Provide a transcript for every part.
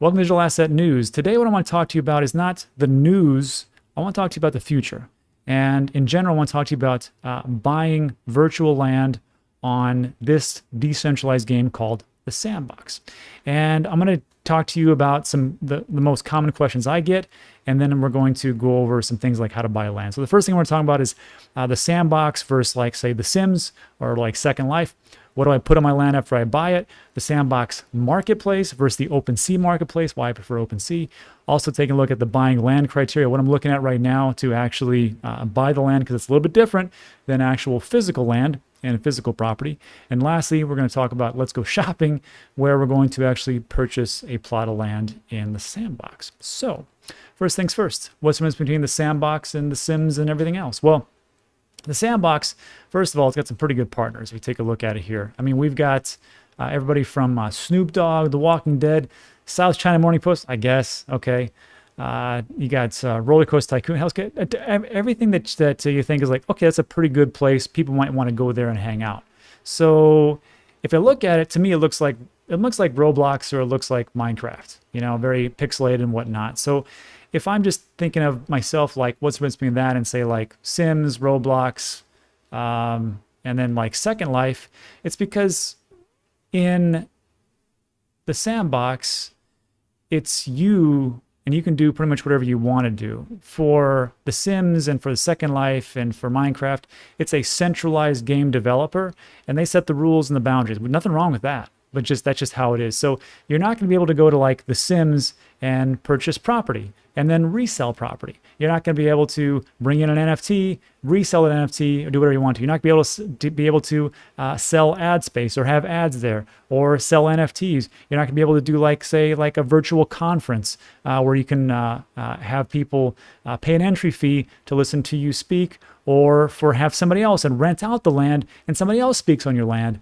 Welcome to Digital Asset News. Today, what I want to talk to you about is not the news. I want to talk to you about the future. And in general, I want to talk to you about buying virtual land on this decentralized game called the Sandbox. And I'm going to talk to you about the most common questions I get, and then we're going to go over some things like how to buy land. So the first thing we're talking about is the Sandbox versus, like, say, The Sims or like Second Life. What do I put on my land after I buy it? The Sandbox Marketplace versus the OpenSea Marketplace, why I prefer OpenSea. Also taking a look at the buying land criteria, what I'm looking at right now to actually buy the land, because it's a little bit different than actual physical land and physical property. And lastly, we're going to talk about Let's Go Shopping, where we're going to actually purchase a plot of land in the Sandbox. So first things first, what's the difference between the Sandbox and the Sims and everything else? Well, the Sandbox, first of all, it's got some pretty good partners. If you take a look at it here. I mean, we've got everybody from Snoop Dogg, The Walking Dead, South China Morning Post, I guess, okay. You got Roller Coaster Tycoon, everything that you think is like, okay, that's a pretty good place. People might want to go there and hang out. So if I look at it, to me, it looks like Roblox, or it looks like Minecraft, you know, very pixelated and whatnot. So if I'm just thinking of myself, like, what's the difference between that and, say, like Sims, Roblox, and then like Second Life, it's because in the Sandbox, it's you, and you can do pretty much whatever you want to do. For the Sims and for the Second Life and for Minecraft, it's a centralized game developer, and they set the rules and the boundaries. Nothing wrong with that, but that's just how it is. So you're not going to be able to go to like the Sims and purchase property and then resell property. You're not going to be able to bring in an NFT, resell an NFT, or do whatever you want to. You're not going to be able to sell ad space or have ads there, or sell NFTs. You're not going to be able to do, like, say, like a virtual conference where you can have people pay an entry fee to listen to you speak, or have somebody else and rent out the land and somebody else speaks on your land.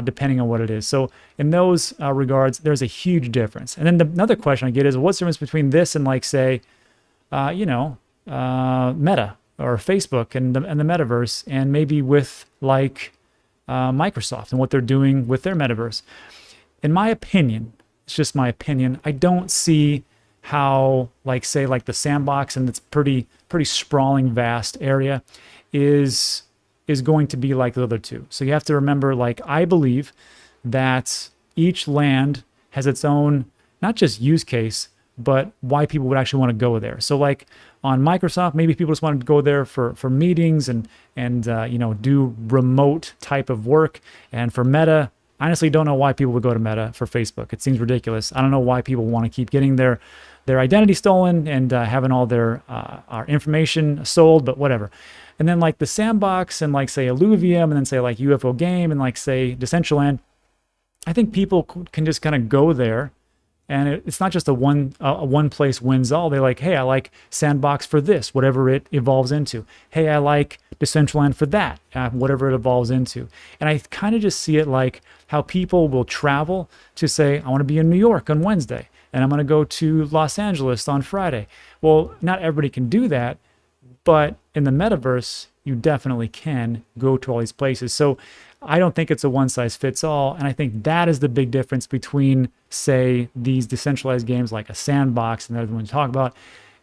Depending on what it is. So in those regards, there's a huge difference. And then another question I get is, what's the difference between this and, like, say, Meta or Facebook and the Metaverse, and maybe with like Microsoft and what they're doing with their Metaverse? In my opinion, it's just my opinion, I don't see how, like, say, like the Sandbox and its pretty sprawling, vast area is going to be like the other two. So you have to remember, like, I believe that each land has its own, not just use case, but why people would actually want to go there. So like on Microsoft, maybe people just want to go there for meetings and do remote type of work. And for Meta, I honestly don't know why people would go to Meta for Facebook. It seems ridiculous. I don't know why people want to keep getting their identity stolen and having all their our information sold, but whatever. And then like the Sandbox and, like, say, Illuvium, and then, say, like UFO Game and, like, say, Decentraland, I think people can just kind of go there, and it's not just a one place wins all. They're like, hey, I like Sandbox for this, whatever it evolves into. Hey, I like Decentraland for that, whatever it evolves into. And I kind of just see it like how people will travel to, say, I want to be in New York on Wednesday, and I'm going to go to Los Angeles on Friday. Well, not everybody can do that, but in the Metaverse, you definitely can go to all these places. So I don't think it's a one size fits all. And I think that is the big difference between, say, these decentralized games like a Sandbox and the other one we talk about,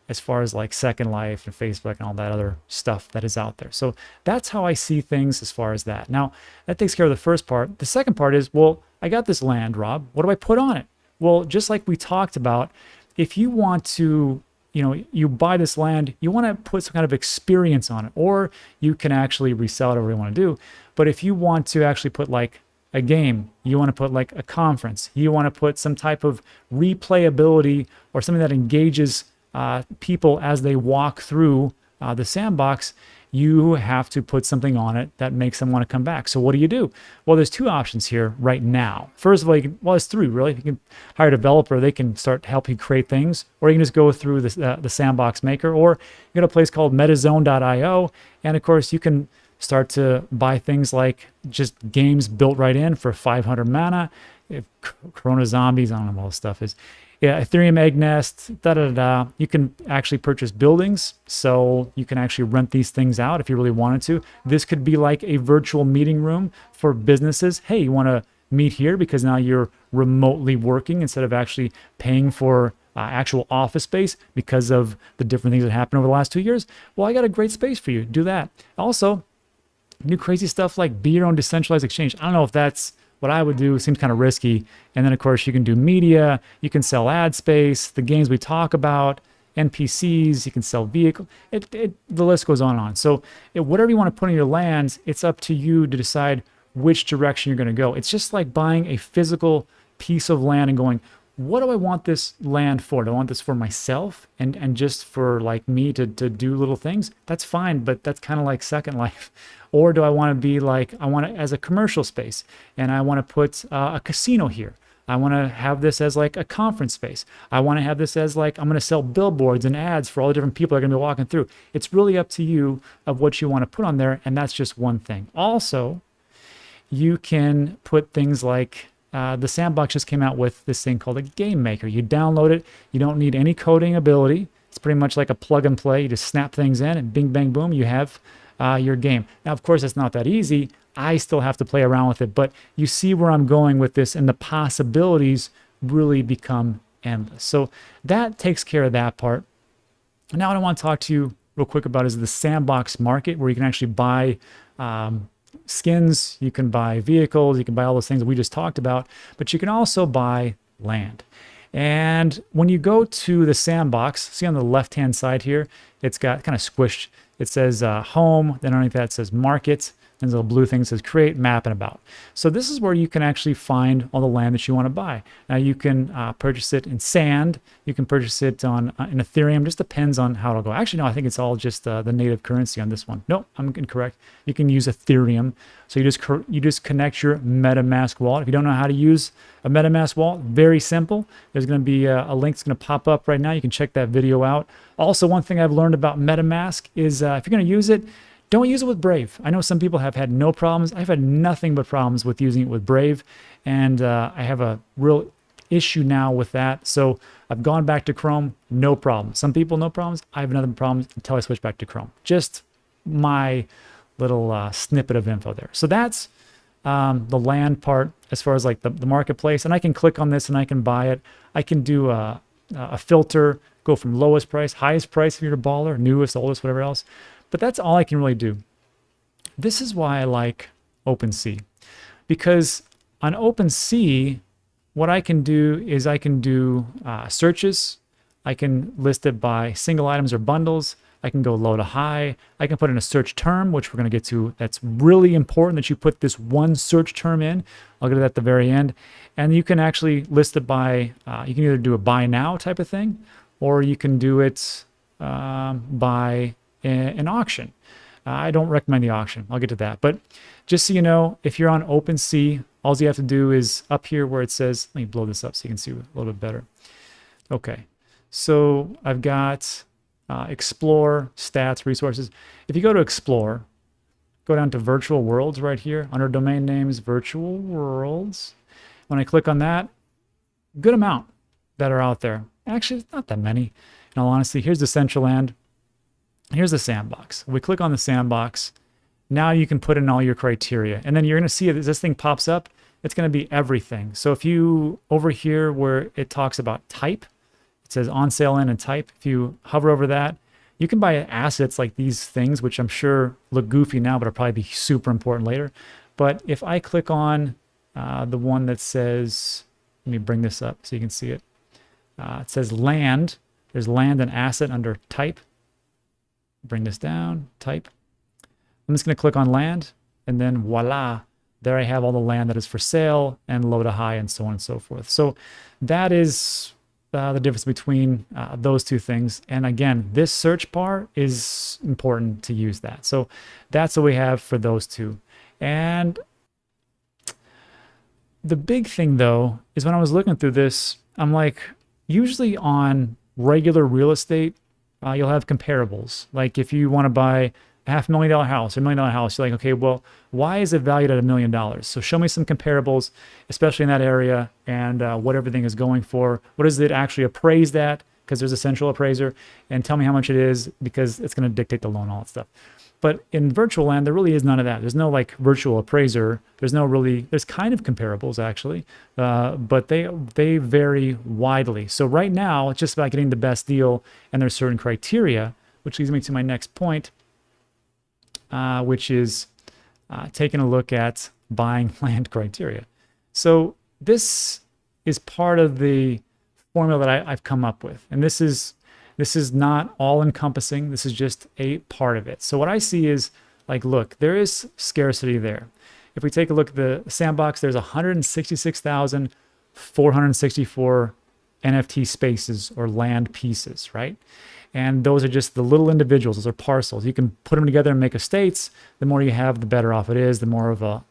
as far as like Second Life and Facebook and all that other stuff that is out there. So that's how I see things as far as that. Now, that takes care of the first part. The second part is, well, I got this land, Rob. What do I put on it? Well, just like we talked about, if you want to, you buy this land, you want to put some kind of experience on it, or you can actually resell it, whatever you want to do. But if you want to actually put like a game, you want to put like a conference, you want to put some type of replayability or something that engages people as they walk through the Sandbox, you have to put something on it that makes them want to come back. So what do? Well, there's two options here right now. First of all, there's three, really. You can hire a developer. They can start to help you create things, or you can just go through the Sandbox Maker, or you got a place called metazone.io. And of course, you can start to buy things like just games built right in for 500 mana. If Corona Zombies, I don't know what all this stuff is. Yeah, Ethereum Egg Nest, You can actually purchase buildings, so you can actually rent these things out if you really wanted to. This could be like a virtual meeting room for businesses. Hey, you want to meet here because now you're remotely working instead of actually paying for actual office space because of the different things that happened over the last 2 years. Well, I got a great space for you. Do that. Also, do crazy stuff like be your own decentralized exchange. I don't know if that's what I would do. It seems kind of risky. And then, of course, you can do media. You can sell ad space, the games we talk about, NPCs. You can sell vehicles. The list goes on and on. So whatever you want to put in your lands, it's up to you to decide which direction you're going to go. It's just like buying a physical piece of land and going, what do I want this land for? Do I want this for myself and just for like me to do little things? That's fine, but that's kind of like Second Life. Or do I want to be like, I want it as a commercial space and I want to put a casino here. I want to have this as like a conference space. I want to have this as like, I'm going to sell billboards and ads for all the different people that are going to be walking through. It's really up to you of what you want to put on there. And that's just one thing. Also, you can put things like, the Sandbox just came out with this thing called a game maker. You download it. You don't need any coding ability. It's pretty much like a plug and play. You just snap things in and bing, bang, boom, you have your game. Now, of course, it's not that easy. I still have to play around with it, but you see where I'm going with this and the possibilities really become endless. So that takes care of that part. Now what I want to talk to you real quick about is the Sandbox market, where you can actually buy skins, you can buy vehicles, you can buy all those things that we just talked about, but you can also buy land. And when you go to the Sandbox, see on the left-hand side here, it's got kind of squished. It says home, then underneath that it says market, and there's a little blue thing that says create, map, and about. So this is where you can actually find all the land that you want to buy. Now you can purchase it in sand, you can purchase it on in Ethereum, just depends on how it'll go. Actually, no, I think it's all just the native currency on this one. No, I'm incorrect. You can use Ethereum. So you just connect your MetaMask wallet. If you don't know how to use a MetaMask wallet, very simple. There's going to be a link that's going to pop up right now. You can check that video out. Also, one thing I've learned about MetaMask is if you're going to use it, don't use it with Brave. I know some people have had no problems. I've had nothing but problems with using it with Brave, and I have a real issue now with that. So I've gone back to Chrome, no problem. Some people, no problems. I have another problem until I switch back to Chrome. Just my little snippet of info there. So that's the land part as far as like the marketplace. And I can click on this and I can buy it. I can do a filter, go from lowest price, highest price if you're a baller, newest, oldest, whatever else. But that's all I can really do. This is why I like OpenSea, because on OpenSea, what I can do is I can do searches. I can list it by single items or bundles. I can go low to high. I can put in a search term, which we're going to get to. That's really important that you put this one search term in. I'll get to that at the very end. And you can actually list it by, you can either do a buy now type of thing, or you can do it by an auction. I don't recommend the auction. I'll get to that. But just so you know, if you're on OpenSea, all you have to do is up here where it says, let me blow this up so you can see a little bit better. Okay, so I've got Explore, Stats, Resources. If you go to Explore, go down to Virtual Worlds right here under Domain Names, Virtual Worlds. When I click on that, good amount that are out there. Actually, it's not that many. In all honesty, here's the Decentraland. Here's the Sandbox. We click on the Sandbox. Now you can put in all your criteria. And then you're going to see as this thing pops up, it's going to be everything. So if you, over here where it talks about type, it says on sale in and type. If you hover over that, you can buy assets like these things, which I'm sure look goofy now, but will probably be super important later. But if I click on the one that says, let me bring this up so you can see it. It says land. There's land and asset under type. Bring this down, type. I'm just going to click on land, and then voila, there I have all the land that is for sale and low to high and so on and so forth. So that is the difference between those two things. And again, this search bar is important to use that. So that's what we have for those two. And the big thing though is when I was looking through this, I'm like, usually on regular real estate, you'll have comparables. Like if you want to buy a $500,000 house or $1 million house, you're like, okay, well, why is it valued at $1 million? So show me some comparables, especially in that area, and what everything is going for. What is it actually appraised at? Because there's a central appraiser, and tell me how much it is, because it's going to dictate the loan, all that stuff. But in virtual land, there really is none of that. There's no like virtual appraiser. There's kind of comparables actually, but they vary widely. So right now, it's just about getting the best deal, and there's certain criteria, which leads me to my next point, which is taking a look at buying land criteria. So this is part of the formula that I've come up with, and this is not all encompassing. This is just a part of it. So what I see is like, look, there is scarcity there. If we take a look at the Sandbox, there's 166,464 NFT spaces or land pieces, right? And those are just the little individuals. Those are parcels. You can put them together and make estates. The more you have, the better off it is, the more of a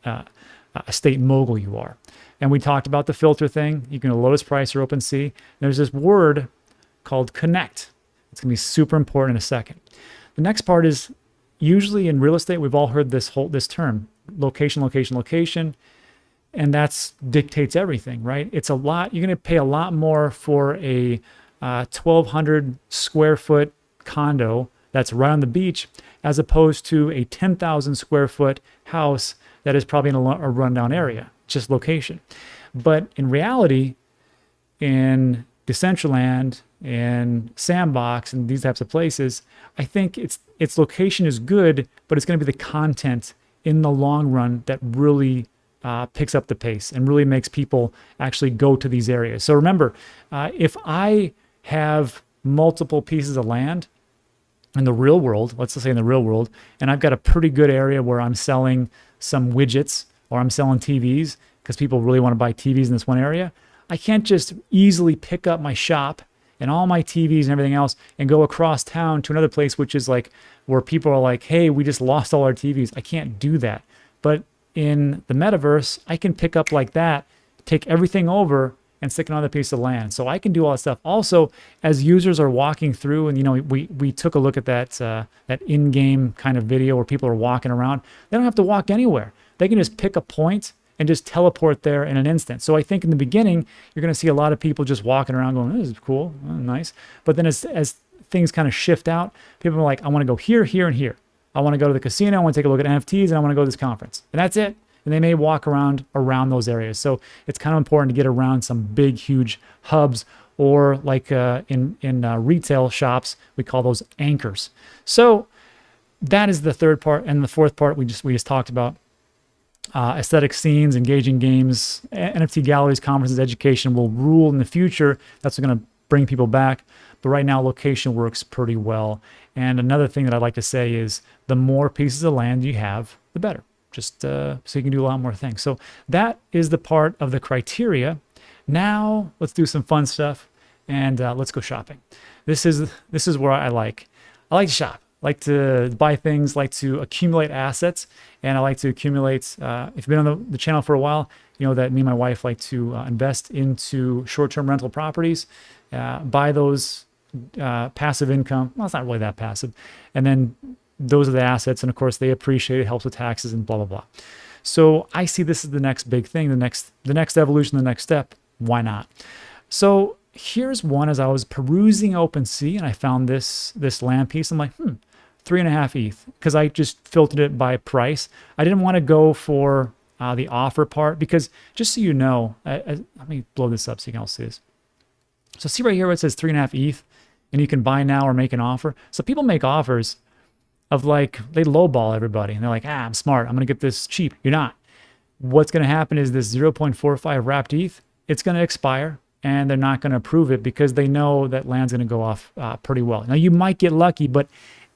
estate mogul you are. And we talked about the filter thing. You can go lowest price or OpenSea. There's this word called connect. It's going to be super important in a second. The next part is, usually in real estate, we've all heard this term, location, location, location, and that's dictates everything, right? It's a lot. You're going to pay a lot more for a 1,200 square foot condo that's right on the beach, as opposed to a 10,000 square foot house that is probably in a rundown area, just location. But in reality, in Decentraland and Sandbox and these types of places, I think its location is good, but it's going to be the content in the long run that really picks up the pace and really makes people actually go to these areas. So remember, if I have multiple pieces of land in the real world, let's just say in the real world, and I've got a pretty good area where I'm selling some widgets or I'm selling TVs because people really want to buy TVs in this one area, I can't just easily pick up my shop and all my TVs and everything else and go across town to another place, which is like where people are like, hey, we just lost all our TVs. I can't do that. But in the metaverse, I can pick up like that, take everything over and stick another piece of land. So I can do all that stuff. Also, as users are walking through, and we took a look at that in-game kind of video where people are walking around. They don't have to walk anywhere. They can just pick a point and just teleport there in an instant. So I think in the beginning, you're going to see a lot of people just walking around going, this is cool, oh, nice. But then as things kind of shift out, people are like, I want to go here, here, and here. I want to go to the casino, I want to take a look at NFTs, and I want to go to this conference. And that's it. And they may walk around those areas. So it's kind of important to get around some big, huge hubs, or like in retail shops, we call those anchors. So that is the third part. And the fourth part we just talked about. Aesthetic scenes, engaging games, NFT galleries, conferences, education will rule in the future. That's going to bring people back. But right now, location works pretty well. And another thing that I'd like to say is the more pieces of land you have, the better. Just so you can do a lot more things. So that is the part of the criteria. Now let's do some fun stuff and let's go shopping. This is where I like to shop. I like to buy things, like to accumulate assets, and I like to accumulate, if you've been on the channel for a while, you know that me and my wife like to invest into short-term rental properties, buy those passive income. Well, it's not really that passive. And then those are the assets, and of course they appreciate, it helps with taxes and blah, blah, blah. So I see this as the next big thing, the next evolution, the next step. Why not? So here's one. As I was perusing OpenSea and I found this land piece, I'm like, 3.5 ETH, because I just filtered it by price. I didn't want to go for the offer part, because just so you know, let me blow this up so you can all see this. So see right here where it says 3.5 ETH, and you can buy now or make an offer. So people make offers of like, they lowball everybody, and they're like, I'm smart, I'm gonna get this cheap. You're not. What's gonna happen is this 0.45 wrapped ETH, it's gonna expire, and they're not gonna approve it because they know that land's gonna go off pretty well. Now you might get lucky, but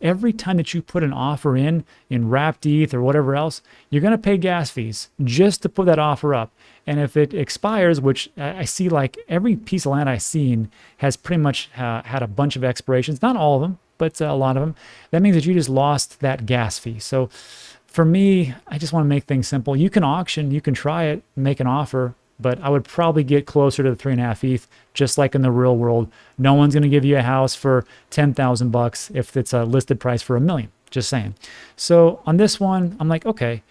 every time that you put an offer in wrapped ETH or whatever else, you're gonna pay gas fees just to put that offer up. And if it expires, which I see, like every piece of land I've seen has pretty much had a bunch of expirations, not all of them, but a lot of them, that means that you just lost that gas fee. So for me, I just want to make things simple. You can auction, you can try it, make an offer, but I would probably get closer to the 3.5 ETH, just like in the real world. No one's going to give you a house for 10,000 bucks if it's a listed price for $1 million, just saying. So on this one, I'm like, okay,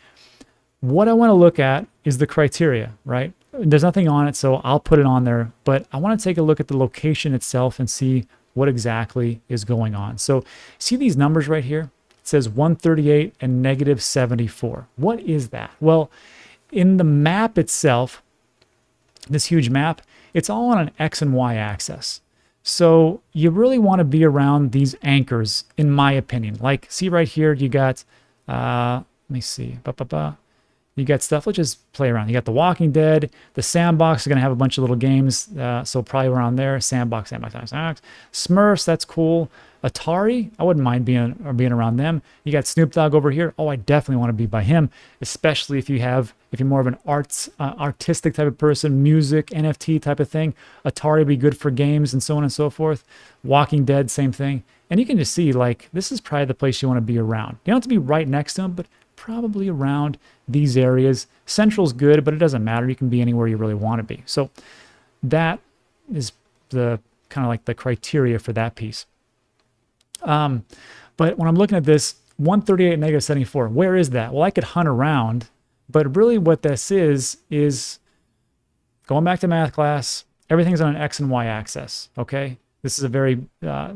what I want to look at is the criteria, right? There's nothing on it, so I'll put it on there, but I want to take a look at the location itself and see what exactly is going on. So see these numbers right here? It says 138 and negative 74. What is that? Well, in the map itself, this huge map, it's all on an X and Y axis. So you really want to be around these anchors, in my opinion. Like, see right here, you got, let me see, you got stuff, let's just play around. You got The Walking Dead, the Sandbox is going to have a bunch of little games, so probably around there. Sandbox. Smurfs, that's cool. Atari, I wouldn't mind being around them. You got Snoop Dogg over here. Oh, I definitely want to be by him, especially if you're more of an artistic type of person, music, NFT type of thing. Atari would be good for games and so on and so forth. Walking Dead, same thing. And you can just see, like, this is probably the place you want to be around. You don't have to be right next to them, but probably around these areas. Central's good, but it doesn't matter. You can be anywhere you really want to be. So that is the kind of like the criteria for that piece. But when I'm looking at this 138 negative 74, where is that? Well, I could hunt around, but really what this is going back to math class, everything's on an X and Y axis. Okay. This is a very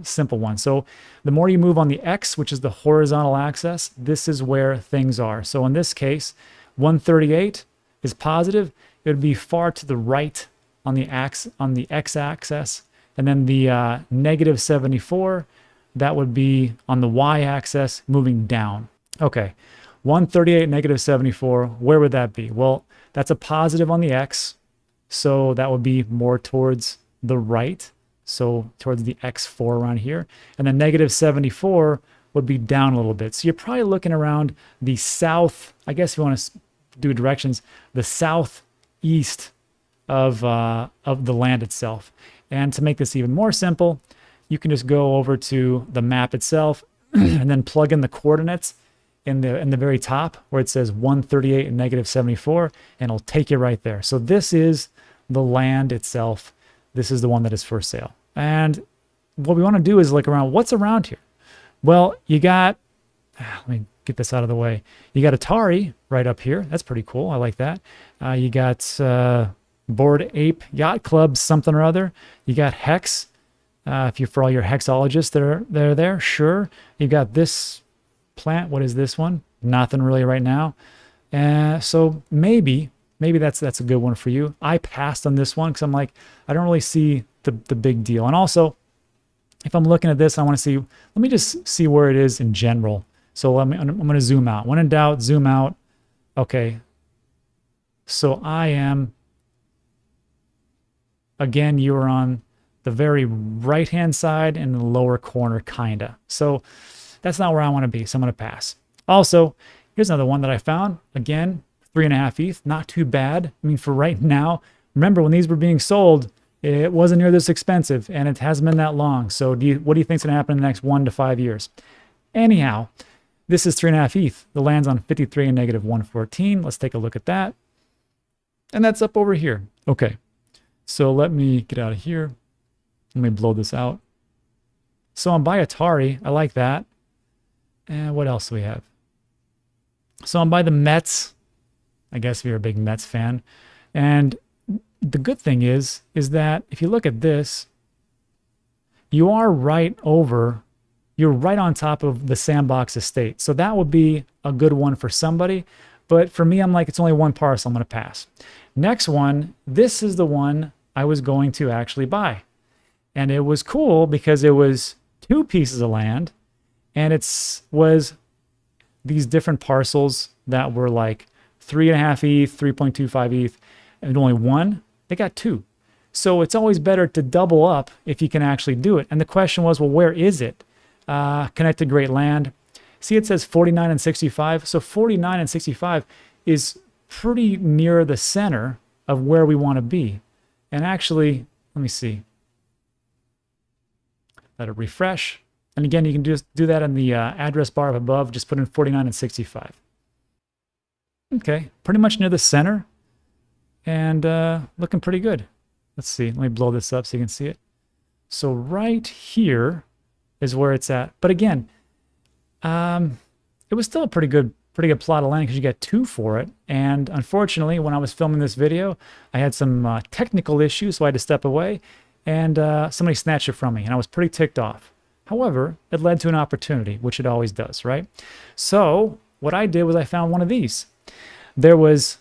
simple one. So the more you move on the X, which is the horizontal axis, this is where things are. So in this case, 138 is positive. It would be far to the right on the X axis. And then the negative 74, that would be on the Y axis moving down. Okay, 138 negative 74, where would that be? Well, that's a positive on the X. So that would be more towards the right. So towards the X4 around here. And then negative 74 would be down a little bit. So you're probably looking around the south, I guess if you want to do directions, the southeast of the land itself. And to make this even more simple, you can just go over to the map itself and then plug in the coordinates in the very top where it says 138 and negative 74, and it'll take you right there. So this is the land itself. This is the one that is for sale. And what we want to do is look around, what's around here? Well, you got, let me get this out of the way. You got Atari right up here. That's pretty cool. I like that. You got Bored Ape Yacht Club, something or other. You got Hex. If you're for all your hexologists, they're there. Sure. You got this plant. What is this one? Nothing really right now. So maybe that's a good one for you. I passed on this one because I'm like, I don't really see the big deal. And also, if I'm looking at this, I want to see, let me just see where it is in general. So I'm going to zoom out. When in doubt, zoom out. Okay. So I am, again, you are on the very right-hand side in the lower corner, kinda. So that's not where I want to be. So I'm going to pass. Also, here's another one that I found. Again, 3.5 ETH, not too bad. I mean, for right now, remember when these were being sold, it wasn't near this expensive, and it hasn't been that long. So what do you think is going to happen in the next 1 to 5 years? Anyhow, this is 3.5 ETH. The land's on 53 and negative 114. Let's take a look at that. And that's up over here. Okay, so let me get out of here. Let me blow this out. So I'm by Atari. I like that. And what else do we have? So I'm by the Mets. I guess if you're a big Mets fan. And the good thing is that if you look at this, you are you're right on top of the Sandbox estate. So that would be a good one for somebody. But for me, I'm like, it's only one parcel. I'm going to pass. Next one, this is the one I was going to actually buy. And it was cool because it was 2 pieces of land. And was these different parcels that were like 3.5 ETH, 3.25 ETH, and only one. They got 2. So it's always better to double up if you can actually do it. And the question was, well, where is it? Connected Great Land. See, it says 49 and 65. So 49 and 65 is pretty near the center of where we want to be. And actually, let me see. Let it refresh. And again, you can just do that in the address bar up above. Just put in 49 and 65. Okay, pretty much near the center. And looking pretty good. Let's see. Let me blow this up so you can see it. So right here is where it's at. But again, it was still a pretty good plot of land because you get 2 for it. And unfortunately, when I was filming this video, I had some technical issues, so I had to step away. And somebody snatched it from me, and I was pretty ticked off. However, it led to an opportunity, which it always does, right? So what I did was I found one of these. There was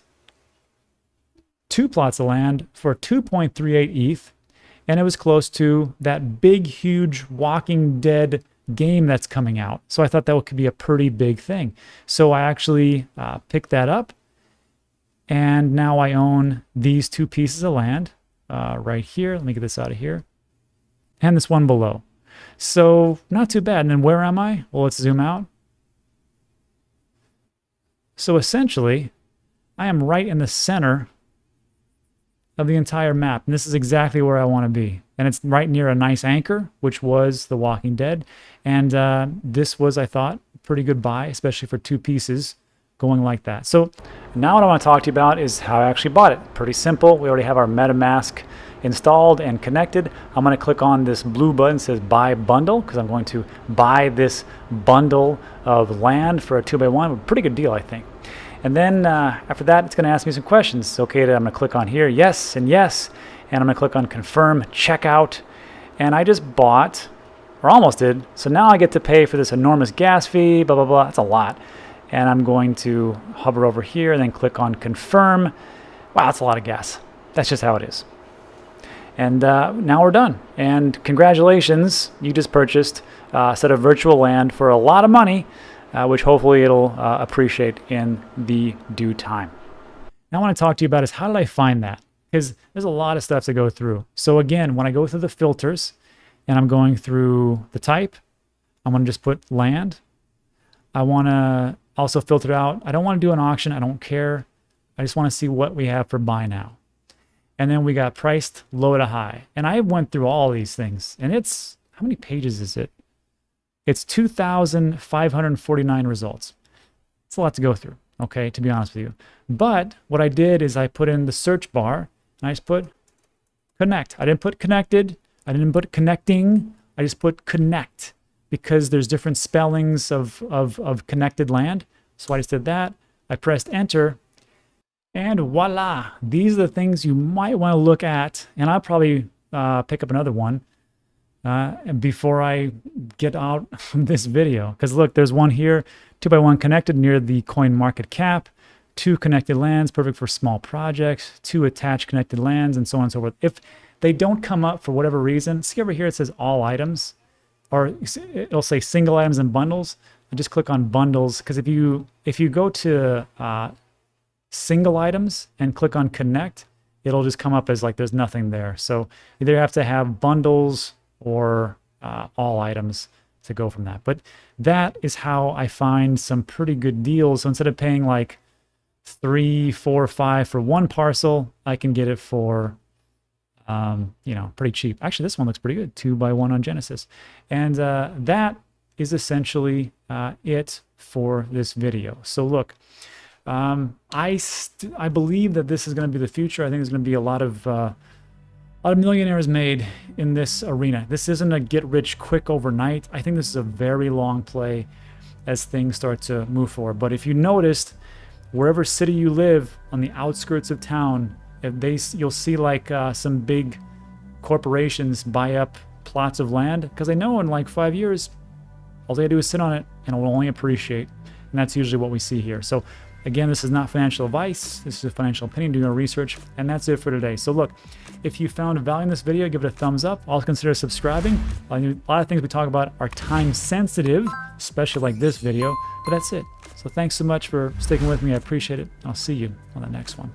2 plots of land for 2.38 ETH, and it was close to that big, huge Walking Dead game that's coming out. So I thought that could be a pretty big thing. So I actually picked that up, and now I own these 2 pieces of land right here. Let me get this out of here. And this one below. So not too bad. And then where am I? Well, let's zoom out. So essentially, I am right in the center of the entire map. And this is exactly where I want to be. And it's right near a nice anchor, which was The Walking Dead. And this was, I thought, a pretty good buy, especially for 2 pieces going like that. So now what I want to talk to you about is how I actually bought it. Pretty simple. We already have our MetaMask installed and connected. I'm going to click on this blue button that says buy bundle, because I'm going to buy this bundle of land for a 2x1. A pretty good deal, I think. And then after that, it's going to ask me some questions. It's okay, I'm going to click on here, yes, and yes. And I'm going to click on confirm checkout. And I just bought, or almost did. So now I get to pay for this enormous gas fee, blah, blah, blah. That's a lot. And I'm going to hover over here and then click on confirm. Wow, that's a lot of gas. That's just how it is. And now we're done. And congratulations, you just purchased a set of virtual land for a lot of money, which hopefully it'll appreciate in the due time. Now I want to talk to you about is how did I find that? Because there's a lot of stuff to go through. So again, when I go through the filters and I'm going through the type, I'm going to just put land. I want to also filter out. I don't want to do an auction. I don't care. I just want to see what we have for buy now. And then we got priced low to high. And I went through all these things. And it's, how many pages is it? It's 2,549 results. It's a lot to go through, okay, to be honest with you. But what I did is I put in the search bar, and I just put connect. I didn't put connected. I didn't put connecting. I just put connect, because there's different spellings of connected land. So I just did that. I pressed enter. And voila, these are the things you might want to look at. And I'll probably pick up another one before I get out this video. Because look, there's one here, 2x1 connected near the coin market cap, 2 connected lands, perfect for small projects, 2 attached connected lands, and so on and so forth. If they don't come up for whatever reason, see over here it says all items, or it'll say single items and bundles. I just click on bundles, because if you go to single items and click on connect, it'll just come up as like there's nothing there. So you either have to have bundles or all items to go from that. But that is how I find some pretty good deals. So instead of paying like 3, 4, 5 for one parcel, I can get it for pretty cheap. Actually, this one looks pretty good, 2x1 on Genesis. And that is essentially it for this video. So look, I believe that this is going to be the future. I think there's going to be a lot of millionaires made in this arena. This isn't a get rich quick overnight. I think this is a very long play as things start to move forward. But if you noticed, wherever city you live on the outskirts of town, you'll see like some big corporations buy up plots of land, because they know in like 5 years, all they do is sit on it and it will only appreciate. And that's usually what we see here. So again, this is not financial advice. This is a financial opinion, doing our research, and that's it for today. So look, if you found value in this video, give it a thumbs up. Also consider subscribing. A lot of things we talk about are time sensitive, especially like this video, but that's it. So thanks so much for sticking with me. I appreciate it. I'll see you on the next one.